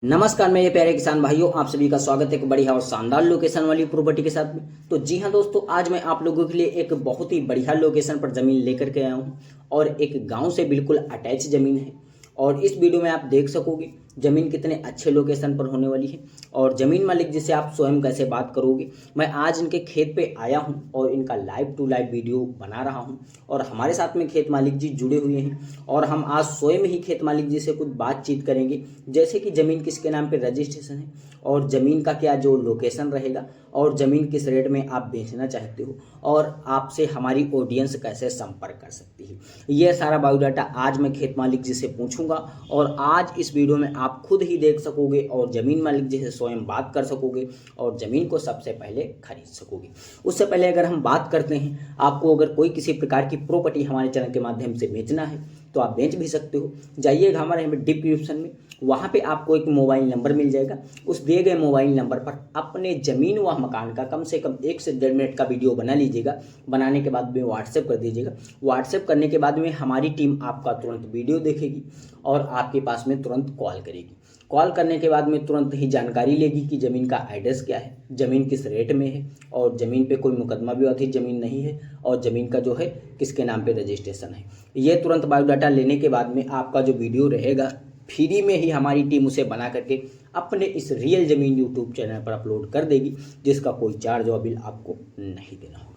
नमस्कार मेरे प्यारे किसान भाइयों, आप सभी का स्वागत है एक बढ़िया और शानदार लोकेशन वाली प्रॉपर्टी के साथ में। तो जी हाँ दोस्तों, आज मैं आप लोगों के लिए एक बहुत ही बढ़िया लोकेशन पर ज़मीन लेकर के आया हूँ और एक गांव से बिल्कुल अटैच ज़मीन है। और इस वीडियो में आप देख सकोगे ज़मीन कितने अच्छे लोकेशन पर होने वाली है और ज़मीन मालिक जिससे आप स्वयं कैसे बात करोगे। मैं आज इनके खेत पे आया हूँ और इनका लाइव टू लाइव वीडियो बना रहा हूँ और हमारे साथ में खेत मालिक जी जुड़े हुए हैं और हम आज स्वयं ही खेत मालिक जी से कुछ बातचीत करेंगे, जैसे कि ज़मीन किसके नाम पे रजिस्ट्रेशन है और ज़मीन का क्या जो लोकेशन रहेगा और ज़मीन किस रेट में आप बेचना चाहते हो और आपसे हमारी ऑडियंस कैसे संपर्क कर सकती है। यह सारा बायोडाटा आज मैं खेत मालिक जी से पूछूंगा और आज इस वीडियो में आप खुद ही देख सकोगे और ज़मीन मालिक जी से स्वयं बात कर सकोगे और ज़मीन को सबसे पहले खरीद सकोगे। उससे पहले अगर हम बात करते हैं, आपको अगर कोई किसी प्रकार की प्रॉपर्टी हमारे चैनल के माध्यम से बेचना है तो आप बेच भी सकते हो। जाइएगा हमारे यहाँ डिस्क्रिप्शन में, वहाँ पे आपको एक मोबाइल नंबर मिल जाएगा। उस दिए गए मोबाइल नंबर पर अपने ज़मीन व मकान का कम से कम 1 से 1.5 मिनट का वीडियो बना लीजिएगा। बनाने के बाद में व्हाट्सएप कर दीजिएगा। व्हाट्सएप करने के बाद में हमारी टीम आपका तुरंत वीडियो देखेगी और आपके पास में तुरंत कॉल करेगी। कॉल करने के बाद में तुरंत ही जानकारी लेगी कि ज़मीन का एड्रेस क्या है, ज़मीन किस रेट में है और ज़मीन पे कोई मुकदमा विवादित ज़मीन नहीं है और ज़मीन का जो है किसके नाम पे रजिस्ट्रेशन है। ये तुरंत बायोडाटा लेने के बाद में आपका जो वीडियो रहेगा फ्री में ही हमारी टीम उसे बना करके अपने इस रियल ज़मीन यूट्यूब चैनल पर अपलोड कर देगी, जिसका कोई चार्ज व बिल आपको नहीं देना होगा।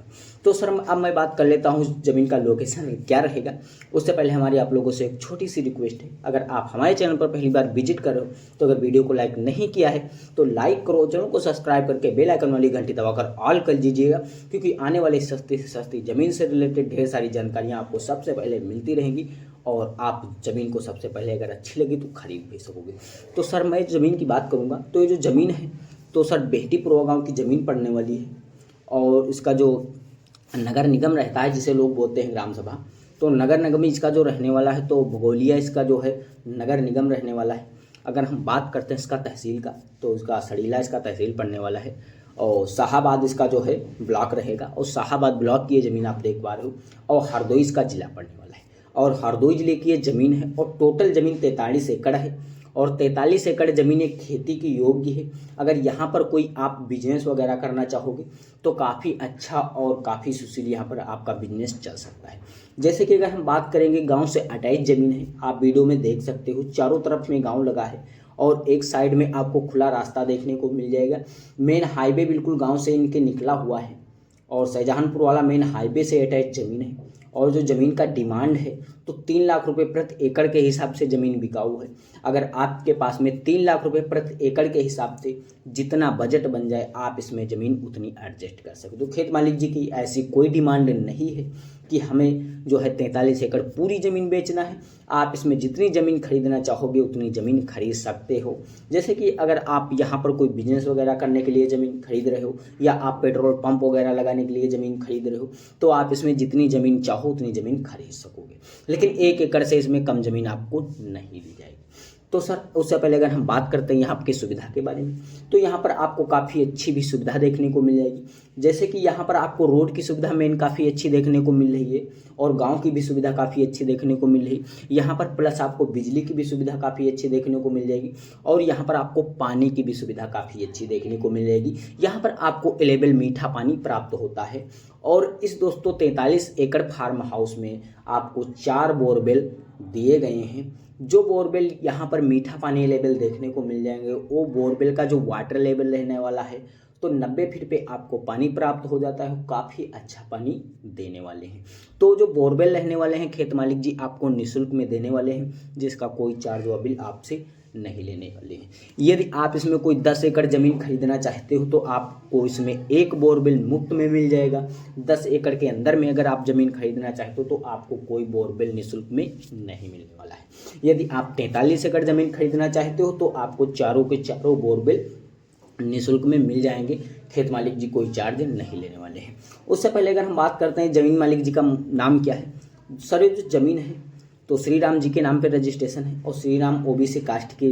तो सर अब मैं बात कर लेता हूँ ज़मीन का लोकेशन क्या रहेगा। उससे पहले हमारी आप लोगों से एक छोटी सी रिक्वेस्ट है, अगर आप हमारे चैनल पर पहली बार विजिट कर रहे हो तो अगर वीडियो को लाइक नहीं किया है तो लाइक करो, चैनल को सब्सक्राइब करके बेल आइकन वाली घंटी दबाकर ऑल कर दीजिएगा, क्योंकि आने वाले सस्ती से सस्ती ज़मीन से रिलेटेड ढेर सारी जानकारियाँ आपको सबसे पहले मिलती रहेंगी और आप ज़मीन को सबसे पहले अगर अच्छी लगी तो खरीद भी सकोगे। तो सर मैं ज़मीन की बात करूँगा तो ये जो ज़मीन है तो सर बेहटीपुरवा गाँव की ज़मीन पड़ने वाली है और इसका जो नगर निगम रहता है जिसे लोग बोलते हैं ग्राम सभा, तो नगर निगम इसका जो रहने वाला है तो भगोलिया इसका जो है नगर निगम रहने वाला है। अगर हम बात करते हैं इसका तहसील का तो इसका सड़ीला इसका तहसील पड़ने वाला है और शाहाबाद इसका जो है ब्लॉक रहेगा और शाहाबाद ब्लॉक की ये ज़मीन आप देख पा रहे हो और हरदोई इसका जिला पड़ने वाला है और हरदोई जिले की ये ज़मीन है और टोटल ज़मीन 43 एकड़ है और 43 एकड़ ज़मीन एक खेती की योग्य है। अगर यहाँ पर कोई आप बिजनेस वगैरह करना चाहोगे तो काफ़ी अच्छा और काफ़ी सुशील यहाँ पर आपका बिजनेस चल सकता है। जैसे कि अगर हम बात करेंगे, गांव से अटैच ज़मीन है, आप वीडियो में देख सकते हो चारों तरफ में गांव लगा है और एक साइड में आपको खुला रास्ता देखने को मिल जाएगा। मेन हाईवे बिल्कुल गाँव से इनके निकला हुआ है और शाहजहानपुर वाला मेन हाईवे से अटैच ज़मीन है और जो ज़मीन का डिमांड है तो 3 लाख रुपए प्रति एकड़ के हिसाब से ज़मीन बिकाऊ है। अगर आपके पास में 3 लाख रुपए प्रति एकड़ के हिसाब से जितना बजट बन जाए आप इसमें ज़मीन उतनी एडजस्ट कर सकते हो। तो खेत मालिक जी की ऐसी कोई डिमांड नहीं है कि हमें जो है 43 एकड़ पूरी ज़मीन बेचना है। आप इसमें जितनी ज़मीन खरीदना चाहोगे उतनी ज़मीन खरीद सकते हो। जैसे कि अगर आप यहाँ पर कोई बिजनेस वगैरह करने के लिए ज़मीन खरीद रहे हो या आप पेट्रोल पंप वगैरह लगाने के लिए ज़मीन खरीद रहे हो तो आप इसमें जितनी ज़मीन चाहो उतनी ज़मीन खरीद सकोगे, लेकिन 1 एकड़ से इसमें कम ज़मीन आपको नहीं दी जाएगी। तो सर उससे पहले अगर हम बात करते हैं यहाँ की सुविधा के बारे में, तो यहाँ पर आपको काफ़ी अच्छी भी सुविधा देखने को मिल जाएगी। जैसे कि यहाँ पर आपको रोड की सुविधा मेन काफ़ी अच्छी देखने को मिल रही है और गांव की भी सुविधा काफ़ी अच्छी देखने को मिल रही है। यहाँ पर प्लस आपको बिजली की भी सुविधा काफ़ी अच्छी देखने को मिल जाएगी और यहाँ पर आपको पानी की भी सुविधा काफ़ी अच्छी देखने को मिल जाएगी। यहाँ पर आपको अवेलेबल मीठा पानी प्राप्त होता है और इस दोस्तों 43 एकड़ फार्म हाउस में आपको 4 बोरवेल दिए गए हैं। जो बोरवेल यहाँ पर मीठा पानी लेवल देखने को मिल जाएंगे, वो बोरवेल का जो वाटर लेवल रहने वाला है तो 90 फीट पे आपको पानी प्राप्त हो जाता है, काफ़ी अच्छा पानी देने वाले हैं। तो जो बोरवेल रहने वाले हैं खेत मालिक जी आपको निःशुल्क में देने वाले हैं, जिसका कोई चार्ज व बिल आपसे नहीं लेने वाले हैं। यदि आप इसमें कोई 10 एकड़ ज़मीन खरीदना चाहते हो तो आपको इसमें एक बोरवेल मुफ्त में मिल जाएगा। 10 एकड़ के अंदर में अगर आप ज़मीन खरीदना चाहते हो तो आपको कोई बोरवेल निःशुल्क में नहीं मिलने वाला है। यदि आप 43 एकड़ ज़मीन खरीदना चाहते हो तो आपको चारों के चारों बोरवेल निःशुल्क में मिल जाएंगे। खेत मालिक जी कोई चार्ज नहीं लेने वाले हैं। उससे पहले अगर हम बात करते हैं ज़मीन मालिक जी का नाम क्या है, सर ये जो ज़मीन है तो श्री राम जी के नाम पे रजिस्ट्रेशन है और श्री राम ओबीसी कास्ट के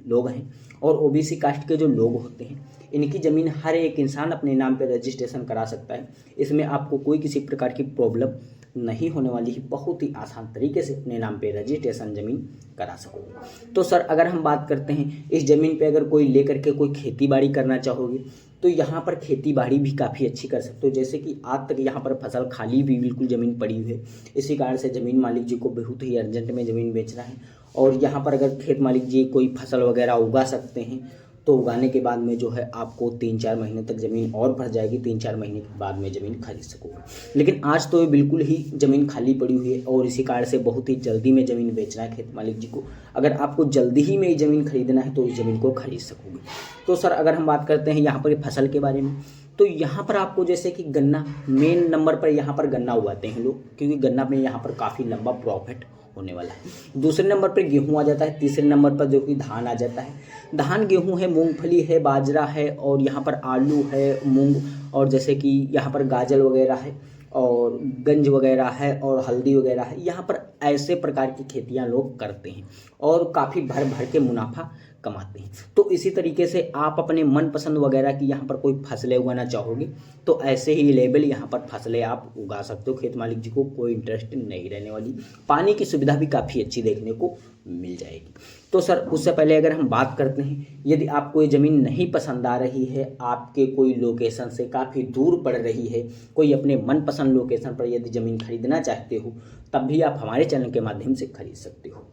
लोग हैं और ओबीसी कास्ट के जो लोग होते हैं इनकी ज़मीन हर एक इंसान अपने नाम पे रजिस्ट्रेशन करा सकता है। इसमें आपको कोई किसी प्रकार की प्रॉब्लम नहीं होने वाली ही बहुत ही आसान तरीके से अपने नाम पे रजिस्ट्रेशन ज़मीन करा सकोगे। तो सर अगर हम बात करते हैं इस ज़मीन पे अगर कोई लेकर के कोई खेती बाड़ी करना चाहोगे तो यहाँ पर खेती बाड़ी भी काफ़ी अच्छी कर सकते हो। जैसे कि आज तक यहाँ पर फसल खाली भी बिल्कुल ज़मीन पड़ी हुई है, इसी कारण से ज़मीन मालिक जी को बहुत ही अर्जेंट में ज़मीन बेचना है। और यहाँ पर अगर खेत मालिक जी कोई फसल वगैरह उगा सकते हैं तो उगाने के बाद में जो है आपको 3-4 महीने तक ज़मीन और भर जाएगी, 3-4 महीने के बाद में ज़मीन खरीद सकोगे। लेकिन आज तो ये बिल्कुल ही ज़मीन खाली पड़ी हुई है और इसी कारण से बहुत ही जल्दी में ज़मीन बेचना है खेत मालिक जी को। अगर आपको जल्दी ही में ये ज़मीन खरीदना है तो इस ज़मीन को खरीद सकोगे। तो सर अगर हम बात करते हैं यहाँ पर फसल के बारे में, तो यहाँ पर आपको जैसे कि गन्ना मेन नंबर पर यहाँ पर गन्ना उगाते हैं लोग, क्योंकि गन्ना में यहाँ पर काफ़ी लंबा प्रॉफिट होने वाला है। दूसरे नंबर पर गेहूं आ जाता है, तीसरे नंबर पर जो कि धान आ जाता है। धान, गेहूं है, मूंगफली है, बाजरा है और यहाँ पर आलू है, मूंग और जैसे कि यहाँ पर गाजर वगैरह है और गंज वगैरह है और हल्दी वगैरह है। यहाँ पर ऐसे प्रकार की खेतियाँ लोग करते हैं और काफ़ी भर भर के मुनाफा कमाते हैं। तो इसी तरीके से आप अपने मनपसंद वगैरह की यहाँ पर कोई फसलें उगाना चाहोगे तो ऐसे ही लेवल यहाँ पर फसलें आप उगा सकते हो। खेत मालिक जी को कोई इंटरेस्ट नहीं रहने वाली, पानी की सुविधा भी काफ़ी अच्छी देखने को मिल जाएगी। तो सर उससे पहले अगर हम बात करते हैं, यदि आपको ये ज़मीन नहीं पसंद आ रही है, आपके कोई लोकेशन से काफ़ी दूर पड़ रही है, कोई अपने मनपसंद लोकेशन पर यदि ज़मीन खरीदना चाहते हो तब भी आप हमारे चैनल के माध्यम से खरीद सकते हो।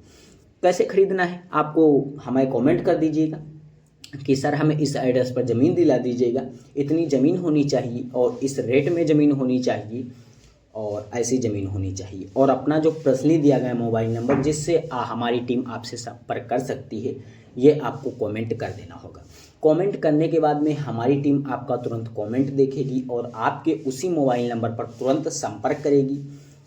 कैसे खरीदना है आपको हमें कमेंट कर दीजिएगा कि सर हमें इस एड्रेस पर ज़मीन दिला दीजिएगा, इतनी ज़मीन होनी चाहिए और इस रेट में ज़मीन होनी चाहिए और ऐसी ज़मीन होनी चाहिए, और अपना जो पर्सनली दिया गया मोबाइल नंबर जिससे हमारी टीम आपसे संपर्क कर सकती है ये आपको कमेंट कर देना होगा। कमेंट करने के बाद में हमारी टीम आपका तुरंत कमेंट देखेगी और आपके उसी मोबाइल नंबर पर तुरंत संपर्क करेगी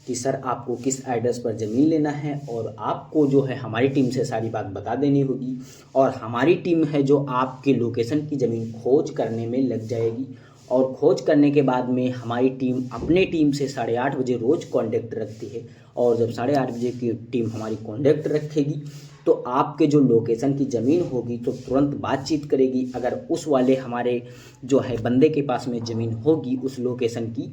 कि सर आपको किस एड्रेस पर ज़मीन लेना है, और आपको जो है हमारी टीम से सारी बात बता देनी होगी और हमारी टीम है जो आपके लोकेशन की ज़मीन खोज करने में लग जाएगी। और खोज करने के बाद में हमारी टीम अपने टीम से 8:30 बजे रोज़ कॉन्टैक्ट रखती है, और जब 8:30 बजे की टीम हमारी कॉन्टैक्ट रखेगी तो आपके जो लोकेशन की ज़मीन होगी तो तुरंत बातचीत करेगी। अगर उस वाले हमारे जो है बंदे के पास में ज़मीन होगी उस लोकेशन की,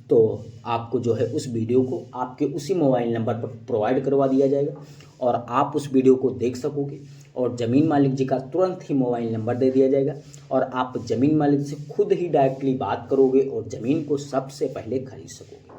तो आपको जो है उस वीडियो को आपके उसी मोबाइल नंबर पर प्रोवाइड करवा दिया जाएगा और आप उस वीडियो को देख सकोगे और ज़मीन मालिक जी का तुरंत ही मोबाइल नंबर दे दिया जाएगा और आप ज़मीन मालिक से खुद ही डायरेक्टली बात करोगे और ज़मीन को सबसे पहले खरीद सकोगे।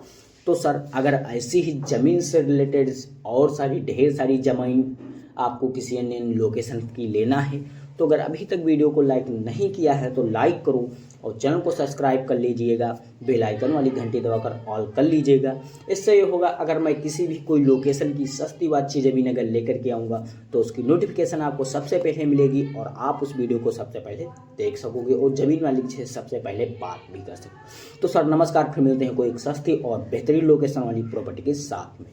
तो सर अगर ऐसी ही ज़मीन से रिलेटेड और सारी ढेर सारी ज़मीन आपको किसी अन्य लोकेशन की लेना है तो अगर अभी तक वीडियो को लाइक नहीं किया है तो लाइक करो और चैनल को सब्सक्राइब कर लीजिएगा, बेल आइकन वाली घंटी दबाकर ऑल कर लीजिएगा। इससे ये होगा अगर मैं किसी भी कोई लोकेशन की सस्ती व अच्छी ज़मीन अगर लेकर के आऊँगा तो उसकी नोटिफिकेशन आपको सबसे पहले मिलेगी और आप उस वीडियो को सबसे पहले देख सकोगे और ज़मीन मालिक से सबसे पहले बात भी कर सकोगे। तो सर नमस्कार, फिर मिलते हैं कोई एक सस्ती और बेहतरीन लोकेशन वाली प्रॉपर्टी के साथ में।